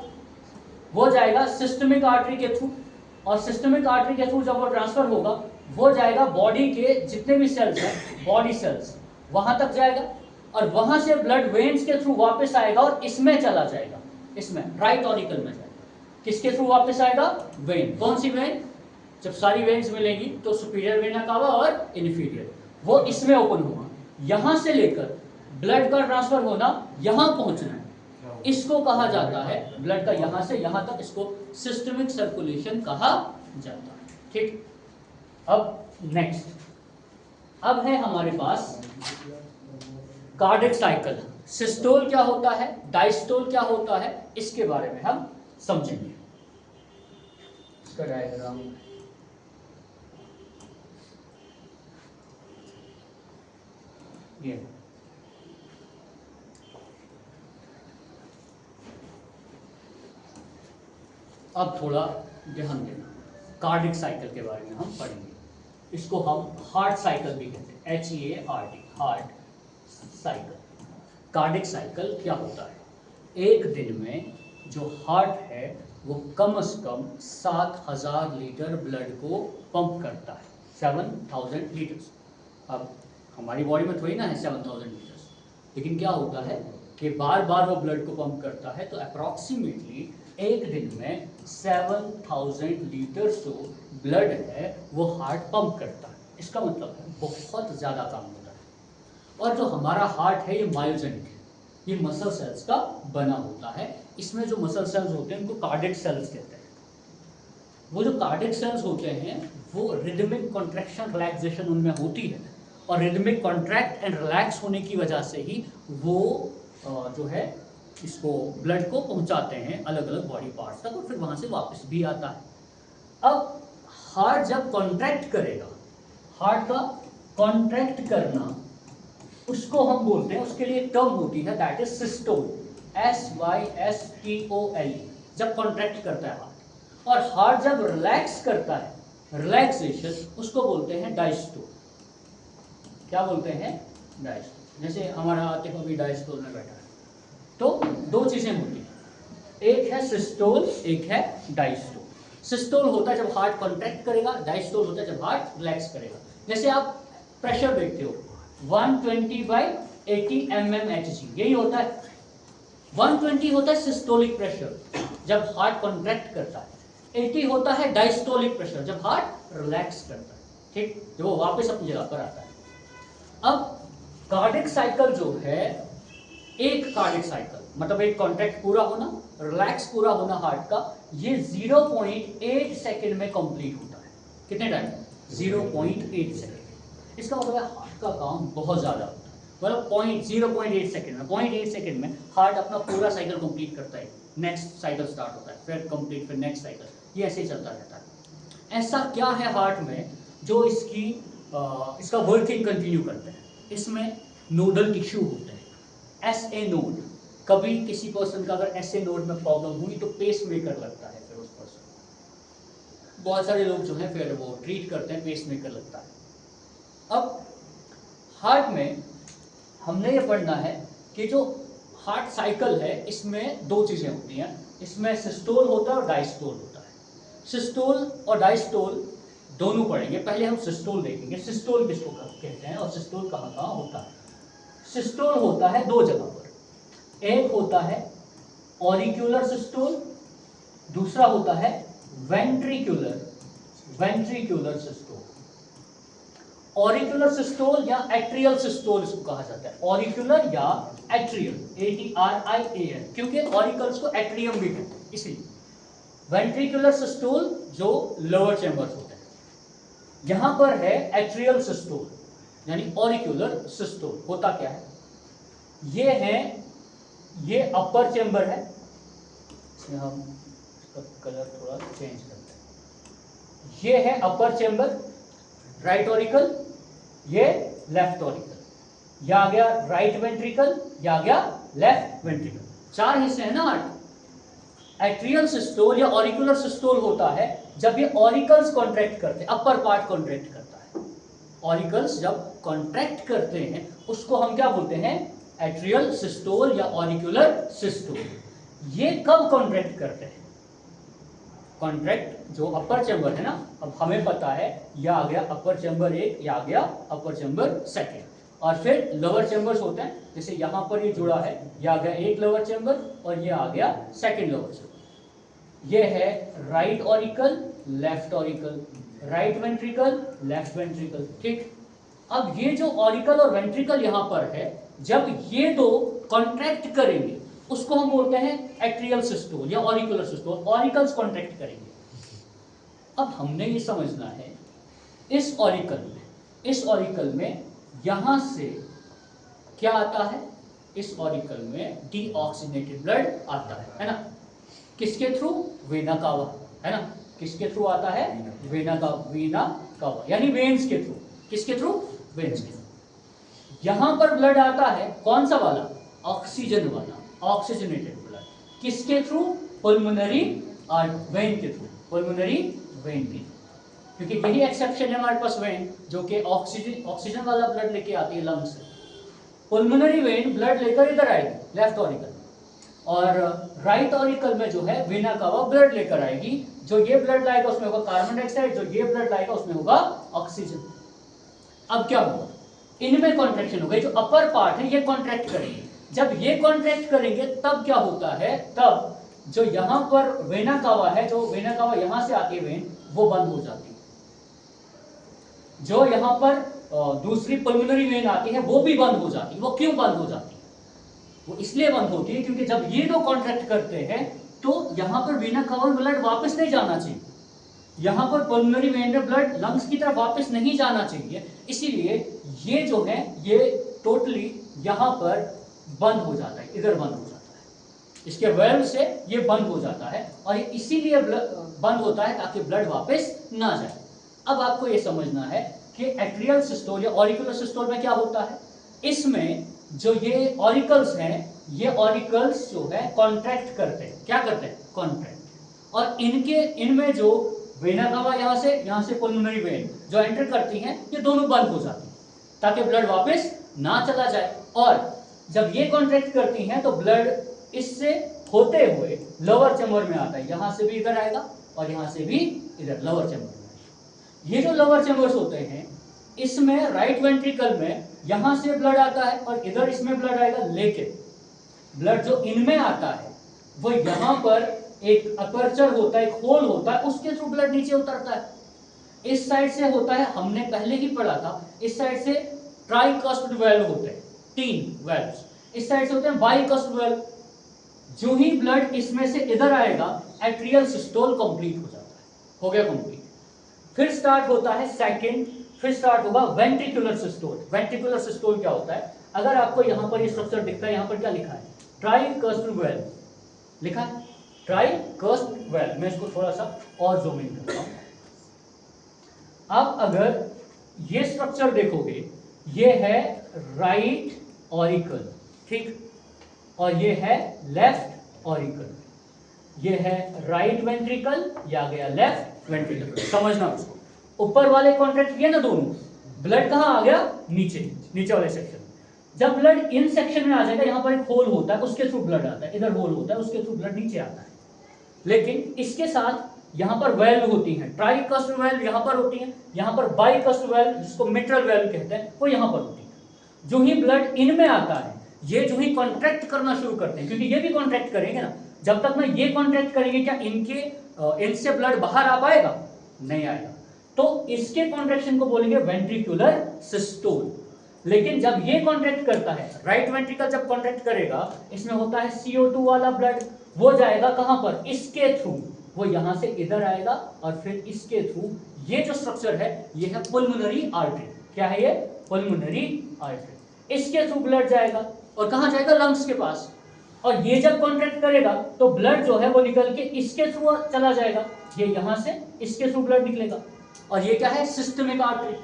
वो जाएगा सिस्टमिक आर्टरी के थ्रू, और सिस्टमिक आर्टरी के थ्रू जब वो ट्रांसफर होगा वो जाएगा बॉडी के जितने भी सेल्स हैं, बॉडी सेल्स, वहां तक जाएगा, और वहां से ब्लड वेन्स के थ्रू वापस आएगा और इसमें चला जाएगा, इसमें राइट ऑरिकल में जाएगा। किसके थ्रू वापस आएगा? वेन। कौन सी वेन? जब सारी वेन्स मिलेंगी तो सुपीरियर वेना कावा और इन्फीरियर, वो इसमें ओपन होगा। यहां से लेकर ब्लड का ट्रांसफर होना, यहां पहुंचना है, इसको कहा जाता है, ब्लड का यहां से यहां तक, इसको सिस्टमिक सर्कुलेशन कहा जाता है, ठीक। अब नेक्स्ट, अब है हमारे पास कार्डिक साइकिल। सिस्टोल क्या होता है, डायस्टोल क्या होता है, इसके बारे में हम समझेंगे। इसका डायग्राम ये, अब थोड़ा ध्यान देना, कार्डिक साइकिल के बारे में हम पढ़ेंगे। इसको हम हार्ट साइकिल भी कहते हैं, HEART, heart cycle. Cardiac cycle क्या होता है? एक दिन में जो हार्ट है वो कम से कम 7000 लीटर ब्लड को पंप करता है, 7000 लीटर्स। अब हमारी बॉडी में थोड़ी ना है 7000 लीटर्स, लेकिन क्या होता है कि बार बार वो ब्लड को पंप करता है, तो अप्रॉक्सीमेटली एक दिन में 7000 लीटर्स जो ब्लड है वो हार्ट पंप करता है। इसका मतलब है बहुत ज़्यादा काम होता है। और जो हमारा हार्ट है ये मायोजेनिक है, ये मसल सेल्स का बना होता है। इसमें जो मसल सेल्स होते हैं उनको कार्डिक सेल्स कहते हैं। वो जो कार्डिक सेल्स होते हैं वो रिदमिक कॉन्ट्रैक्शन रिलैक्सेशन उनमें होती है, और रिदमिक कॉन्ट्रैक्ट एंड रिलैक्स होने की वजह से ही वो जो है इसको ब्लड को पहुंचाते हैं अलग अलग बॉडी पार्ट्स तक, और फिर वहां से वापस भी आता है। अब हार्ट जब कॉन्ट्रैक्ट करेगा, हार्ट का कॉन्ट्रैक्ट करना उसको हम बोलते हैं, उसके लिए एक टर्म होती है दैट इज सिस्टोल, SYSTOL, जब कॉन्ट्रैक्ट करता है हार्ट। और हार्ट जब रिलैक्स करता है, रिलैक्सेशन, उसको बोलते हैं डायस्टोल। क्या बोलते हैं? डायस्टोल। जैसे हमारा आतिफ अभी डायस्टोल में बैठा है, तो दो चीजें होती हैं, एक है सिस्टोल, एक है डायस्टोल। सिस्टोल होता है जब हार्ट कॉन्ट्रैक्ट करेगा, डायस्टोल होता है जब हार्ट रिलैक्स करेगा। जैसे आप प्रेशर देखते हो 120/80 mmHg, यही होता है। 120 होता है सिस्टोलिक प्रेशर जब हार्ट कॉन्ट्रैक्ट करता है, 80 होता है डायस्टोलिक प्रेशर जब हार्ट रिलैक्स करता है, ठीक, जब वो वापस अपनी जगह पर आता है। अब कार्डिक साइकिल जो है, एक कार्डिक साइकिल मतलब एक कॉन्ट्रैक्ट पूरा होना, रिलैक्स पूरा होना हार्ट का, ये 0.8 सेकेंड में कंप्लीट होता है। कितने टाइम? 0.8 सेकेंड। इसका मतलब है हार्ट का काम बहुत ज़्यादा होता है, मतलब 0.8 सेकेंड में, 0.8 सेकेंड में हार्ट अपना पूरा साइकिल कंप्लीट करता है। नेक्स्ट साइकिल स्टार्ट होता है, फिर कंप्लीट, फिर नेक्स्ट साइकिल, ये ऐसे ही चलता रहता है। ऐसा क्या है हार्ट में जो इसका वर्किंग कंटिन्यू करते हैं? इसमें नोडल टिश्यू होते हैं, एसए नोड। कभी किसी पर्सन का अगर एसए नोड में प्रॉब्लम हुई तो पेस मेकर लगता है, फिर उस पर्सन, बहुत सारे लोग जो है फिर वो ट्रीट करते हैं, पेस मेकर लगता है। अब हार्ट में हमने ये पढ़ना है कि जो हार्ट साइकिल है इसमें दो चीजें होती हैं, इसमें सिस्टोल होता है और डायस्टोल होता है। सिस्टोल और डायस्टोल दोनों पढ़ेंगे। पहले हम सिस्टोल देखेंगे, सिस्टोल किसको कहते हैं और सिस्टोल कहाँ कहाँ होता है। सिस्टोल होता है दो जगह पर, एक होता है ऑरिक्यूलर सिस्टोल, दूसरा होता है वेंट्रिक्यूलर सिस्टोल। ऑरिक्यूलर सिस्टोल या एट्रियल सिस्टोल इसको कहा जाता है, ऑरिक्यूलर या एट्रियल, ATRIAL, क्योंकि ऑरिकल्स को एट्रियम भी कहते हैं इसलिए। वेंट्रिकुलर सिस्टोल जो लोअर चैम्बर्स होते हैं, यहां पर है एट्रियल सिस्टोल यानी ऑरिक्यूलर सिस्टोल। होता क्या है, ये अपर चैम्बर है, इसमें हम इसका कलर थोड़ा चेंज करते हैं। ये है अपर चैम्बर, राइट ऑरिकल, ये लेफ्ट ऑरिकल, यह आ गया राइट वेंट्रिकल, यह आ गया लेफ्ट वेंट्रिकल। चार हिस्से हैं ना हार्ट। एट्रियल सिस्टोल या ऑरिकुलर सिस्टोल होता है जब ये ऑरिकल्स कॉन्ट्रैक्ट करते हैं, अपर पार्ट कॉन्ट्रैक्ट करता है। ऑरिकल्स जब कॉन्ट्रैक्ट करते हैं उसको हम क्या बोलते हैं? एट्रियल सिस्टोल या ऑरिकुलर सिस्टोल। ये कब कॉन्ट्रैक्ट करते हैं? कॉन्ट्रैक्ट जो अपर चैम्बर है ना, अब हमें पता है यह आ गया अपर चैम्बर एक, यह आ गया अपर चैम्बर सेकेंड, और फिर लोअर चैम्बर्स होते हैं। जैसे यहां पर ये जुड़ा है, यह आ गया एक लोअर चैम्बर और ये आ गया सेकेंड लोअर चैम्बर। ये है right auricle, left auricle, right ventricle, left ventricle, ठीक। अब ये जो ऑरिकल और वेंट्रिकल यहां पर है, जब ये दो कॉन्ट्रैक्ट करेंगे उसको हम बोलते हैं एट्रियल सिस्टोल या ऑरिकुलर सिस्टोल। ऑरिकल्स कॉन्ट्रैक्ट करेंगे। अब हमने ये समझना है इस ऑरिकल में यहां से क्या आता है? इस ऑरिकल में डीऑक्सीजनेटेड ब्लड आता है ना? किसके थ्रू? वेना कावा, है ना? किसके थ्रू आता है? वेना कावा यानी वेन्स के थ्रू। किसके थ्रू? वेन्स के थ्रू। यहां पर ब्लड आता है कौन सा वाला? ऑक्सीजन वाला, ऑक्सीजनेटेड ब्लड। किसके थ्रू? पल्मोनरी वेन के थ्रू, पल्मोनरी वेन के थ्रू। क्योंकि यही एक्सेप्शन है हमारे पास वेन जो कि ऑक्सीजन वाला ब्लड लेके आती है लंग्स से। पल्मोनरी वेन ब्लड लेकर इधर आएगी लेफ्ट ऑरिकल, और राइट ऑरिकल में जो है वेना कावा ब्लड लेकर आएगी। जो ये ब्लड लाएगा उसमें होगा कार्बन डाइऑक्साइड, जो ये ब्लड लाएगा उसमें होगा ऑक्सीजन। अब क्या होगा? इनमें कॉन्ट्रैक्शन होगा, जो अपर पार्ट है ये कॉन्ट्रैक्ट करेंगे। जब ये कॉन्ट्रैक्ट करेंगे तब क्या होता है? तब जो यहां पर वेना कावा है, जो वेना कावा यहां से आती है वेन, वो बंद हो जाती है। जो यहां पर दूसरी पल्मोनरी वेन आती है वो भी बंद हो जाती है। वो क्यों बंद हो जाती है? वो इसलिए बंद होती है क्योंकि जब ये दो कॉन्ट्रैक्ट करते हैं तो यहां पर वेना कावा में ब्लड वापस नहीं जाना चाहिए, यहां पर पल्मोनरी वेन में ब्लड लंग्स की तरफ वापस नहीं जाना चाहिए। इसीलिए ये जो है ये टोटली यहां पर बंद हो जाता है, इधर बंद हो जाता है, इसके वेल्व से ये बंद हो जाता है, और ये इसीलिए बंद होता है ताकि ब्लड वापस ना जाए। अब आपको ये समझना है कि एट्रियल सिस्टोल या ऑरिकुलर सिस्टोल में क्या होता है। इसमें जो ये ऑरिकल्स हैं, ये ऑरिकल्स जो है कॉन्ट्रैक्ट करते हैं। क्या करते हैं? कॉन्ट्रैक्ट। और इनमें जो वेना कावा यहां से पल्मोनरी वेन जो एंटर करती हैं, ये दोनों बंद हो जाती हैं ताकि ब्लड वापस ना चला जाए। और जब ये कॉन्ट्रैक्ट करती हैं तो ब्लड इससे होते हुए लोअर चैम्बर में आता है, यहां से भी इधर आएगा और यहां से भी इधर लोअर चैम्बर में। ये जो लोअर चैम्बर्स होते हैं इसमें राइट वेंट्रिकल में यहां से ब्लड आता है और इधर इसमें ब्लड आएगा, लेकिन ब्लड जो इनमें आता है वो यहां पर एक अपर्चर होता है, एक होल होता है, उसके थ्रू ब्लड नीचे उतरता है। इस साइड से होता है, हमने पहले ही पढ़ा था, इस साइड से ट्राइकास्पिड वेल्व होते हैं, 3 वेल्व्स। इस साइड से होते हैं बाइकास्पिड वेल्व। जो ही ब्लड इसमें से इधर आएगा एट्रियल सिस्टोल कंप्लीट हो जाता है, हो गया कंप्लीट। फिर स्टार्ट होता है सेकंड, फिर स्टार्ट होगा वेंट्रिकुलर सिस्टोल। वेंट्रिकुलर सिस्टोल क्या होता है? अगर आपको यहां पर ये स्ट्रक्चर दिखता है, यहां पर क्या लिखा है? ट्राइकास्पिड वेल्व लिखा है, ट्राइकास्पिड वेल्व। मैं इसको थोड़ा सा और जूम इन करता हूं। आप अगर ये स्ट्रक्चर देखोगे, ये है राइट ऑरिकल, ठीक, और ये है लेफ्ट ऑरिकल। ये है राइट वेंट्रिकल, ये आ गया लेफ्ट वेंट्रिकल। समझना उसको, ऊपर वाले कॉन्ट्रैक्ट किए ना दोनों, ब्लड कहाँ आ गया? नीचे, नीचे वाले सेक्शन। जब ब्लड इन सेक्शन में आ जाएगा, यहां पर एक होल होता है, उसके थ्रू ब्लड आता है, इधर होल होता है, उसके थ्रू ब्लड नीचे आता है। लेकिन इसके साथ यहां पर वेल्व होती हैं, ट्राइकास्पिड वेल्व यहां पर होती हैं, यहां पर बाइकास्पिड वेल्व जिसको मिट्रल वेल्व कहते हैं वो यहां पर होती है। जो ही ब्लड इनमें आता है, ये जो ही कॉन्ट्रैक्ट करना शुरू करते हैं, क्योंकि ये भी कॉन्ट्रैक्ट करेंगे ना, जब तक ना ये कॉन्ट्रैक्ट करेंगे क्या इनसे ब्लड बाहर आ पाएगा? नहीं आएगा। तो इसके कॉन्ट्रैक्शन को बोलेंगे वेंट्रिकुलर सिस्टोल। लेकिन जब ये कॉन्ट्रैक्ट करता है, राइट वेंट्रिकल जब कॉन्ट्रैक्ट करेगा, इसमें होता है CO2 वाला ब्लड, वो जाएगा कहां पर? इसके थ्रू, वो यहां से इधर आएगा और फिर इसके थ्रू, ये जो स्ट्रक्चर है ये है पुल्मोनरी आर्टरी। क्या है ये? पुल्मोनरी आर्टरी। इसके थ्रू ब्लड जाएगा और कहां जाएगा? लंग्स के पास। और ये जब कॉन्ट्रैक्ट करेगा तो ब्लड जो है वो निकल के इसके थ्रू चला जाएगा, ये यहां से इसके थ्रू ब्लड निकलेगा। और ये क्या है? Systemic artery.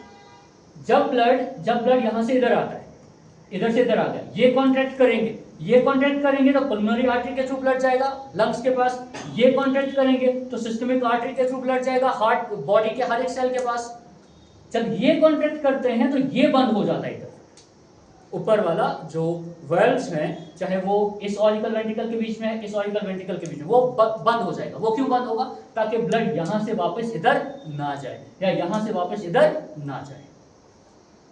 जब ब्लड यहां से इधर आता है, इधर से इधर आ गया, ये कॉन्ट्रैक्ट करेंगे, ये कॉन्ट्रैक्ट करेंगे तो पुल्मोनरी आर्टरी के थ्रू ब्लड जाएगा लंग्स के पास। ये कॉन्ट्रैक्ट करेंगे तो सिस्टमिक आर्टरी के थ्रू ब्लड जाएगा हार्ट, बॉडी के हर एक सेल के पास। जब ये कॉन्ट्रैक्ट करते हैं तो ये बंद हो जाता है। इधर ऊपर वाला जो वेल्व्स हैं, चाहे वो इस ऑरिकल वेंट्रिकल के बीच में है, इस ऑरिकल वेंट्रिकल के बीच में, वो बंद हो जाएगा। वो क्यों बंद होगा? ताकि ब्लड यहां से वापस इधर ना जाए या यहां से वापस इधर ना जाए।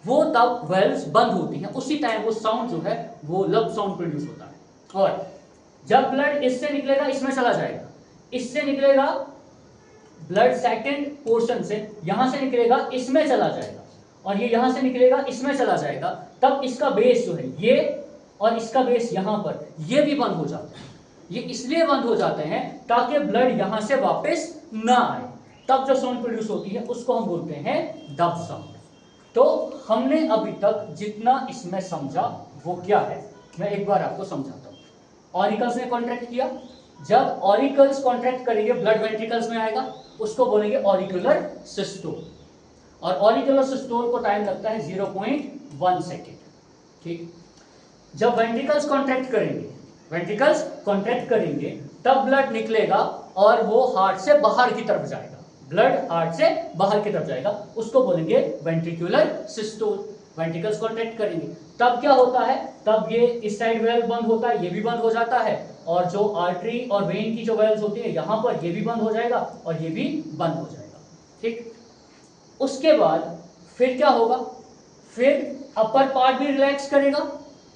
वो तब वेल्व्स बंद होती हैं, उसी टाइम वो साउंड जो है वो लब साउंड प्रोड्यूस होता है। और जब ब्लड इससे निकलेगा इसमें चला जाएगा, इससे निकलेगा ब्लड सेकंड पोर्शन से, यहां से निकलेगा इसमें चला जाएगा, और ये यहां से निकलेगा इसमें चला जाएगा। तब इसका बेस जो है ये और इसका बेस यहां पर, ये भी बंद हो जाते हैं। ये इसलिए बंद हो जाते हैं ताकि ब्लड यहां से वापस ना आए। तब जो साउंड प्रोड्यूस होती है उसको हम बोलते हैं डब साउंड। तो हमने अभी तक जितना इसमें समझा वो क्या है, मैं एक बार आपको समझाता हूं। ऑरिकल्स ने कॉन्ट्रैक्ट किया, जब ऑरिकल्स कॉन्ट्रैक्ट करेंगे ब्लड वेंट्रिकल्स में आएगा, उसको बोलेंगे ऑरिकुलर सिस्टोल। और ऑरिकुलर सिस्टोल को टाइम लगता है 0.1 सेकेंड, ठीक। जब वेंट्रिकल्स कॉन्ट्रैक्ट करेंगे तब ब्लड निकलेगा और वो हार्ट से बाहर की तरफ जाएगा, ब्लड हार्ट से बाहर की तरफ जाएगा, उसको बोलेंगे वेंट्रिकुलर सिस्टोल। वेंट्रिकल्स कॉन्ट्रैक्ट करेंगे तब क्या होता है? तब ये इस साइड वेल्व बंद होता है, ये भी बंद हो जाता है, और जो आर्टरी और वेन की जो वेल्व्स होती है यहां पर, ये भी बंद हो जाएगा और ये भी बंद हो जाएगा, ठीक। उसके बाद फिर क्या होगा? फिर अपर पार्ट भी रिलैक्स करेगा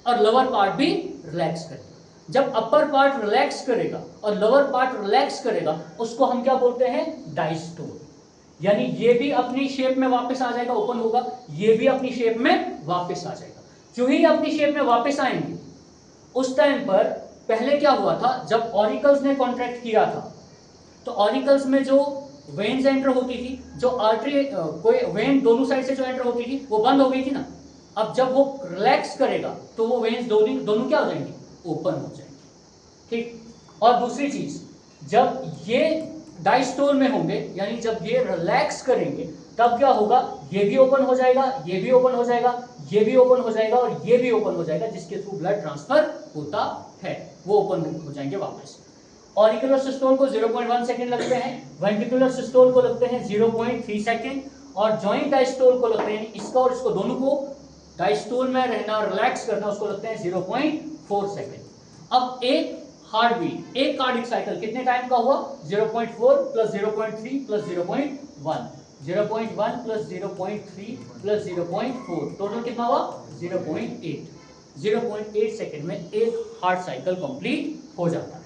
और लोअर पार्ट भी रिलैक्स करेगा। जब अपर पार्ट रिलैक्स करेगा और लोअर पार्ट रिलैक्स करेगा, उसको हम क्या बोलते हैं? डायस्टोल। यानी ये भी अपनी शेप में वापस आ जाएगा, ओपन होगा, ये भी अपनी शेप में वापस आ जाएगा। जो ही अपनी शेप में वापस आएंगे, उस टाइम पर पहले क्या हुआ था, जब ऑरिकल्स ने कॉन्ट्रैक्ट किया था तो ऑरिकल्स में जो वेन्स एंटर होती थी, जो आर्टरी, कोई वेन दोनों साइड से जो एंटर होती थी वो बंद हो गई थी ना। अब जब वो रिलैक्स करेगा तो वो वेन्स दोनों क्या हो जाएंगे? ओपन हो जाएंगे, ठीक। और दूसरी चीज, जब ये डायस्टोल में होंगे, यानी जब ये रिलैक्स करेंगे, तब क्या होगा? ये भी ओपन हो जाएगा, ये भी ओपन हो जाएगा, ये भी ओपन हो जाएगा और ये भी ओपन हो जाएगा, जिसके थ्रू ब्लड ट्रांसफर होता है, वो ओपन हो जाएंगे वापस। ऑरिकुलर सिस्टोल को 0.1 सेकेंड लगते हैं, वेंट्रिकुलर सिस्टोल को लगते हैं 0.3 सेकेंड, और जॉइंट डायस्टोल को लगते हैं, इसका और इसको दोनों को डायस्टोल में रहना, रिलैक्स करना, उसको लगते हैं 0.4 सेकेंड। अब एक हार्ट बीट, एक कार्डिक साइकिल कितने टाइम का हुआ? 0.4 plus 0.3 plus 0.1, 0.1 plus 0.3 plus 0.4, total कितना हुआ? 0.8। 0.8 सेकेंड में एक हार्ट साइकिल कंप्लीट हो जाता है।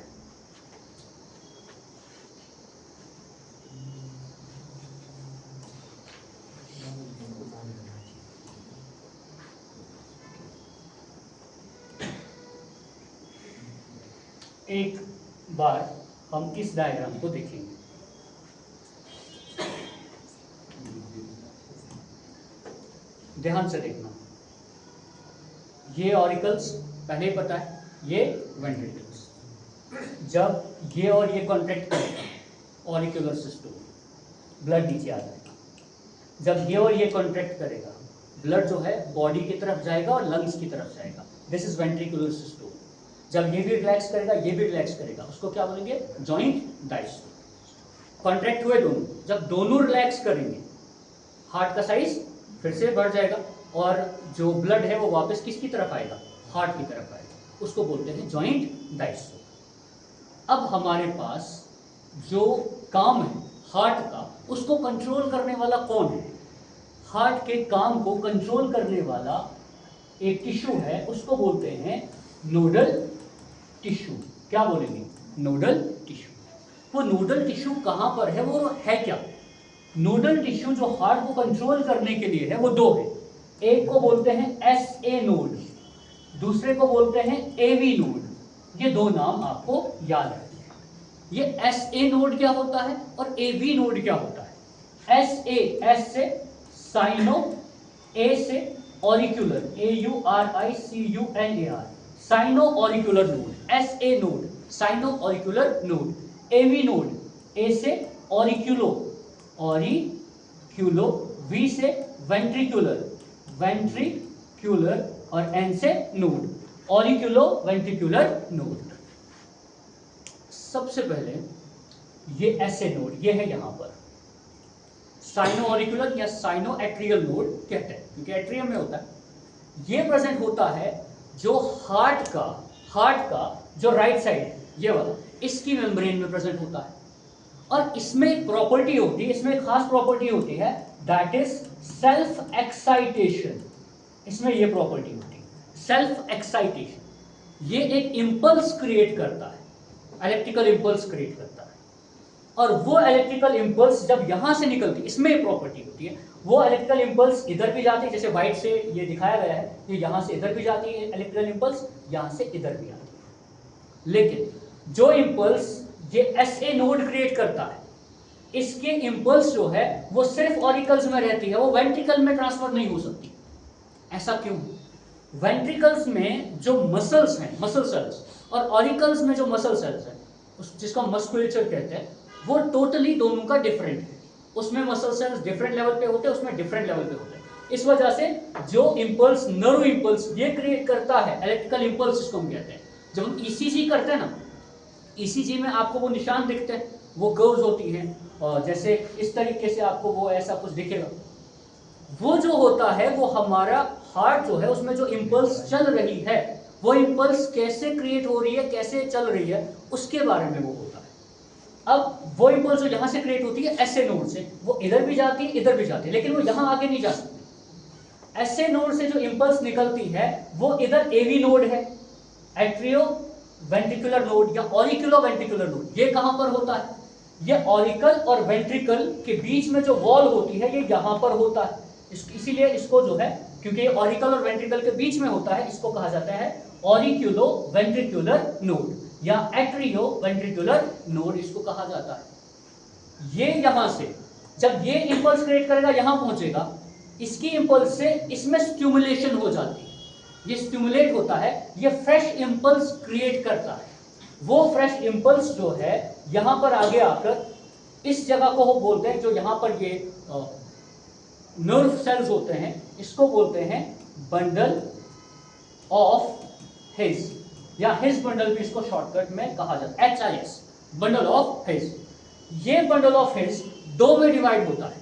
एक बार हम इस डायग्राम को देखेंगे। ध्यान से देखना, ये ऑरिकल्स पहले ही पता है, ये वेंट्रिकल्स। जब ये और ये कॉन्ट्रैक्ट करेगा ऑरिकुलर सिस्टम, ब्लड नीचे आ जाएगा। जब ये और ये कॉन्ट्रैक्ट करेगा, ब्लड जो है बॉडी की तरफ जाएगा और लंग्स की तरफ जाएगा। This is ventricular system. जब ये भी रिलैक्स करेगा, ये भी रिलैक्स करेगा, उसको क्या बोलेंगे? Joint diastole. कॉन्ट्रैक्ट हुए दोनों, जब दोनों रिलैक्स करेंगे, हार्ट का साइज फिर से बढ़ जाएगा और जो ब्लड है वो वापस किसकी तरफ आएगा? हार्ट की तरफ आएगा, उसको बोलते हैं जॉइंट डायस्टोल। अब हमारे पास जो काम है हार्ट का, उसको कंट्रोल करने वाला कौन है? हार्ट के काम को कंट्रोल करने वाला एक टिश्यू है, उसको बोलते हैं नोडल टिश्यू। क्या बोलेंगे? Nodal tissue. वो नोडल टिश्यू कहां पर है, वो है क्या? नोडल टिश्यू जो हार्ट को कंट्रोल करने के लिए है वो दो है। एक को बोलते हैं SA नोड, दूसरे को बोलते हैं AV नोड। ये दो नाम आपको याद है। ये SA नोड क्या होता है और AV नोड क्या होता है? S से साइनो, A से auricular, AURICULAR, sino auricular node. SA node sino auricular node. AV node, A से ऑरिक्यूलो, V से वेंट्रिकुलर, और N से नोड, ऑरिक्यूलो वेंट्रिकुलर नोड। सबसे पहले ये SA नोड, ये है यहां पर साइनो ऑरिकुलर या साइनो एट्रियल नोड कहते हैं, क्योंकि एट्रियम में होता है। ये प्रेजेंट होता है जो हार्ट का जो राइट साइड, ये वाला, इसकी मेम्ब्रेन में प्रेजेंट होता है। और इसमें एक प्रॉपर्टी होती है, इसमें एक खास प्रॉपर्टी होती है, दैट इज सेल्फ एक्साइटेशन। इसमें ये प्रॉपर्टी होती है सेल्फ एक्साइटेशन। ये एक इंपल्स क्रिएट करता है, इलेक्ट्रिकल इंपल्स क्रिएट करता है। और वो इलेक्ट्रिकल इंपल्स जब यहां से निकलती है, इसमें एक प्रॉपर्टी होती है, वो इलेक्ट्रिकल इंपल्स इधर भी जाती है, जैसे व्हाइट से ये दिखाया गया है, ये यहां से इधर भी जाती है इलेक्ट्रिकल इंपल्स, यहां से इधर भी आती है। लेकिन जो इंपल्स ये SA नोड क्रिएट करता है, इसके इंपल्स जो है वो सिर्फ ऑरिकल्स में रहती है, वो वेंट्रिकल में ट्रांसफर नहीं हो सकती। ऐसा क्यों? वेंट्रिकल्स में जो मसल्स हैं, मसल सेल्स, और ऑरिकल्स में जो मसल सेल्स हैं, जिसको मस्कुलेचर कहते हैं, वो टोटली दोनों का डिफरेंट है। उसमें मसल सेल्स डिफरेंट लेवल पे होते हैं, उसमें डिफरेंट लेवल पे होते हैं। इस वजह से जो इंपल्स, नर्व इंपल्स ये क्रिएट करता है, इलेक्ट्रिकल इंपल्स इसको हम कहते हैं। जब हम ECG करते हैं ना, ECG में आपको वो निशान दिखते हैं, वो कर्व्स होती हैं, और जैसे इस तरीके से आपको वो ऐसा कुछ दिखेगा। वो जो होता है वो हमारा हार्ट जो है, उसमें जो इंपल्स चल रही है, वो इंपल्स कैसे क्रिएट हो रही है, कैसे चल रही है, उसके बारे में वो होता है। अब वो इंपल्स जो यहाँ से क्रिएट होती है SA नोड से, वो इधर भी जाती है, इधर भी जाती है, लेकिन वो यहाँ आगे नहीं जा सकती। SA नोड से जो इंपल्स निकलती है वो इधर AV नोड है, एट्रियो वेंट्रिकुलर नोड या ऑरिकुलो वेंट्रिकुलर नोड। ये कहां पर होता है? ये ऑरिकल और वेंट्रिकल के बीच में जो वॉल होती है, ये यहां पर होता है। इसीलिए इसको जो है, क्योंकि ये ऑरिकल और वेंट्रिकल के बीच में होता है, इसको कहा जाता है ऑरिक्यूलो वेंट्रिकुलर नोड या एट्रियो वेंट्रिकुलर नोड, इसको कहा जाता है। ये यहां से जब ये इंपल्स क्रिएट करेगा, यहां पहुंचेगा, इसकी इंपल्स से इसमें स्टिमुलेशन हो जाती है, ये स्टिमुलेट होता है, ये फ्रेश इंपल्स क्रिएट करता है। वो फ्रेश इंपल्स जो है यहां पर आगे आकर इस जगह को हम बोलते हैं, जो यहां पर ये नर्व सेल्स होते हैं, इसको बोलते हैं बंडल ऑफ हिज, या हिज बंडल भी इसको शॉर्टकट में कहा जाता है, HIS, बंडल ऑफ हिज। ये बंडल ऑफ हिज दो में डिवाइड होता है,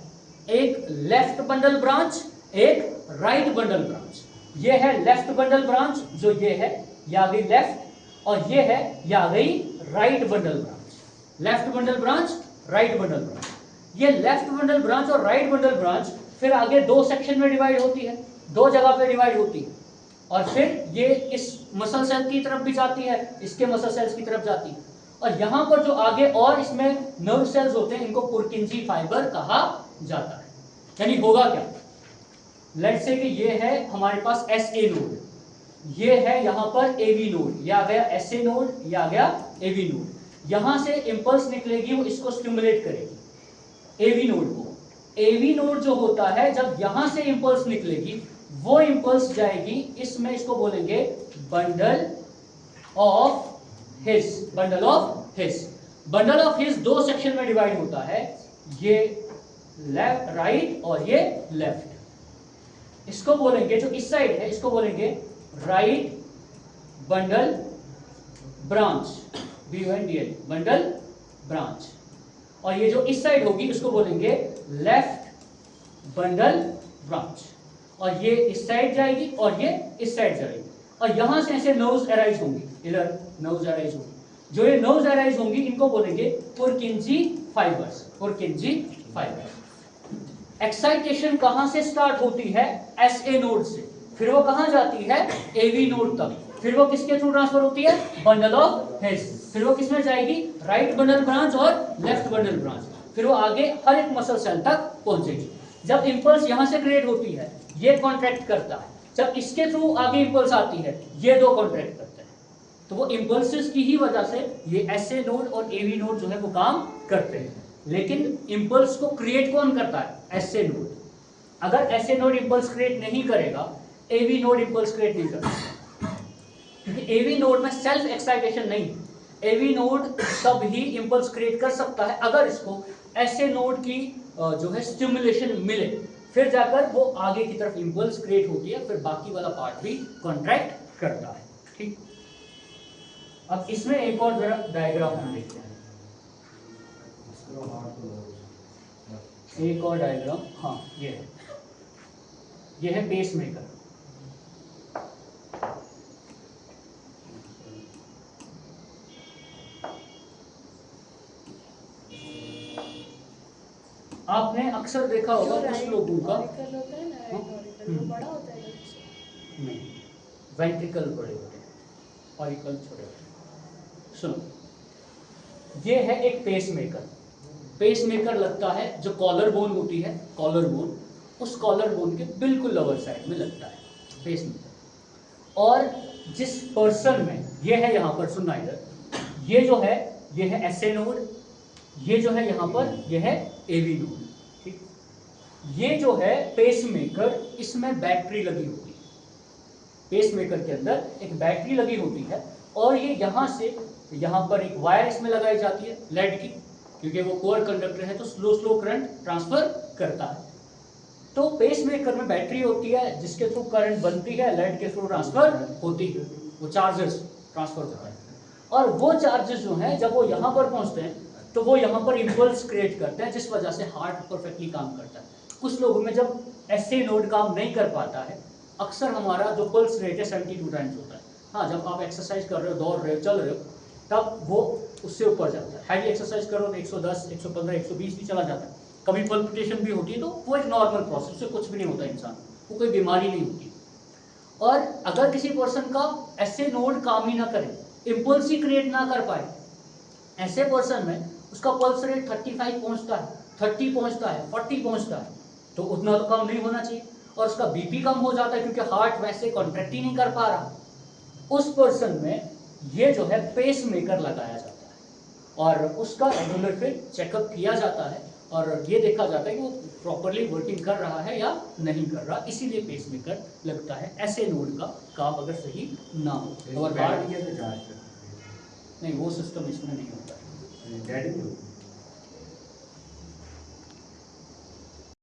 एक लेफ्ट बंडल ब्रांच, एक राइट बंडल ब्रांच। ये है लेफ्ट बंडल ब्रांच, जो ये है, ये आ गई लेफ्ट, और ये है, ये आ गई right bundle branch. Left bundle branch, right bundle branch. ये लेफ्ट बंडल ब्रांच और राइट बंडल ब्रांच फिर आगे दो सेक्शन में डिवाइड होती है, दो जगह पे डिवाइड होती है, और फिर ये इस मसल सेल की तरफ भी जाती है, इसके मसल सेल्स की तरफ जाती है, और यहाँ पर जो आगे और इसमें नर्व सेल्स होते हैं, इनको पुरकिंजी फाइबर कहा जाता है। यानी होगा क्या, लेट्स से कि ये है हमारे पास SA नोड, ये है यहाँ पर AV नोड, ये आ गया SA नोड, ये आ गया AV नोड। यहाँ से इंपल्स निकलेगी, वो इसको स्टिमुलेट करेगी AV नोड को। AV नोड जो होता है, जब यहाँ से इंपल्स निकलेगी, वो इंपल्स जाएगी इसमें, इसको बोलेंगे bundle of his. Bundle of his, bundle of his दो सेक्शन में डिवाइड होता है, ये लेफ्ट राइट और ये लेफ्ट। इसको बोलेंगे, जो इस साइड है इसको बोलेंगे right bundle branch, BUNDL, bundle branch, और ये जो इस साइड होगी उसको बोलेंगे लेफ्ट बंडल ब्रांच। और ये इस साइड जाएगी और ये इस साइड जाएगी, और यहां से ऐसे नर्व्स अराइज होंगी, इधर नर्व्स अराइज होंगी। जो ये नर्व्स अराइज होंगी इनको बोलेंगे पुरकिंजी फाइबर्स, पुरकिंजी फाइबर्स। एक्साइटेशन कहां से स्टार्ट होती है, SA नोड से, फिर वो कहां जाती है, AV नोड तक, फिर वो किसके थ्रू ट्रांसफर होती है, बंडल ऑफ हिस, फिर वो किसमें जाएगी, राइट बंडल ब्रांच और लेफ्ट बंडल ब्रांच, फिर वो आगे हर एक मसल सेल तक पहुंचेगी। जब इंपल्स यहां से क्रिएट होती है, ये कॉन्ट्रैक्ट करता है, जब इसके थ्रू आगे इंपल्स आती है, ये दो कॉन्ट्रैक्ट करते हैं, तो वो इंपल्सेस की ही वजह से ये SA नोड और AV नोड जो है वो काम करते हैं। लेकिन इंपल्स को क्रिएट कौन करता है, SA नोड। अगर SA नोड इंपल्स क्रिएट नहीं करेगा, AV नोड इंपल्स क्रिएट नहीं करता, क्योंकि AV नोड में सेल्फ एक्साइटेशन नहीं। AV नोड तब ही इंपल्स क्रिएट कर सकता है अगर इसको SA नोड की जो है स्टिमुलेशन मिले, फिर जाकर वो आगे की तरफ इंपल्स क्रिएट होती है, फिर बाकी वाला पार्ट भी कॉन्ट्रैक्ट करता है। ठीक, अब इसमें एक और जरा डायग्राम हम देखते हैं, एक और डायग्राम, हाँ ये है पेस मेकर। आपने अक्सर देखा होगा कुछ लोगों का, बड़ा होता है नहीं, वेंट्रिकल बड़े होते हैं, ऑरिकल छोटे होते हैं। सुनो, ये है एक पेस मेकर। पेस मेकर लगता है, जो कॉलर बोन होती है, कॉलर बोन, उस कॉलर बोन के बिल्कुल लोअर साइड में लगता है पेस मेकर। और जिस पर्सन में ये है, यहाँ पर सुनना इधर, ये जो है ये है SA नोड, ये जो है यहाँ पर ये है AV नोड। ठीक, ये जो है पेस मेकर, इसमें बैटरी लगी होती है, पेस मेकर के अंदर एक बैटरी लगी होती है, और ये यहाँ से यहाँ पर एक वायर इसमें लगाई जाती है लेड की, क्योंकि वो कोर कंडक्टर है तो स्लो करंट ट्रांसफर करता है। तो पेस मेकर में बैटरी होती है जिसके थ्रू करंट बनती है, लेड के थ्रू ट्रांसफर होती है, वो चार्जेस ट्रांसफर होता है। और वो चार्जेस जो हैं, जब वो यहाँ पर पहुँचते हैं तो वो यहाँ पर इम्पल्स क्रिएट करते हैं, जिस वजह से हार्ट परफेक्टली काम करता है। कुछ लोगों में जब SA नोड काम नहीं कर पाता है, अक्सर हमारा जो पल्स रेट है 72 टाइम्स होता है। हाँ, जब आप एक्सरसाइज कर रहे हो, दौड़ रहे हो, चल रहे हो, तब वो उससे ऊपर जाता है। हैवी एक्सरसाइज करो तो 110, 115, 120 भी चला जाता है। कभी पल्पिटेशन भी होती है, तो वो एक नॉर्मल प्रोसेस, उससे कुछ भी नहीं होता इंसान को, कोई बीमारी नहीं होती। और अगर किसी पर्सन का SA नोड काम ही ना करे, इम्पल्स ही क्रिएट ना कर पाए, ऐसे पर्सन में उसका पल्स रेट 35 पहुंचता है, 30 पहुंचता है, 40 पहुंचता है, तो उतना तो कम नहीं होना चाहिए, और उसका BP कम हो जाता है क्योंकि हार्ट वैसे कॉन्ट्रैक्ट ही नहीं कर पा रहा। उस पर्सन में ये जो है पेस मेकर लगाया जाता है, और उसका रेगुलर फिर चेकअप किया जाता है, और ये देखा जाता है कि वो प्रॉपरली वर्किंग कर रहा है या नहीं कर रहा, इसीलिए पेस मेकर लगता है। SA नोड का काम अगर सही ना हो, और हार्ट नहीं, वो सिस्टम इसमें नहीं होता है।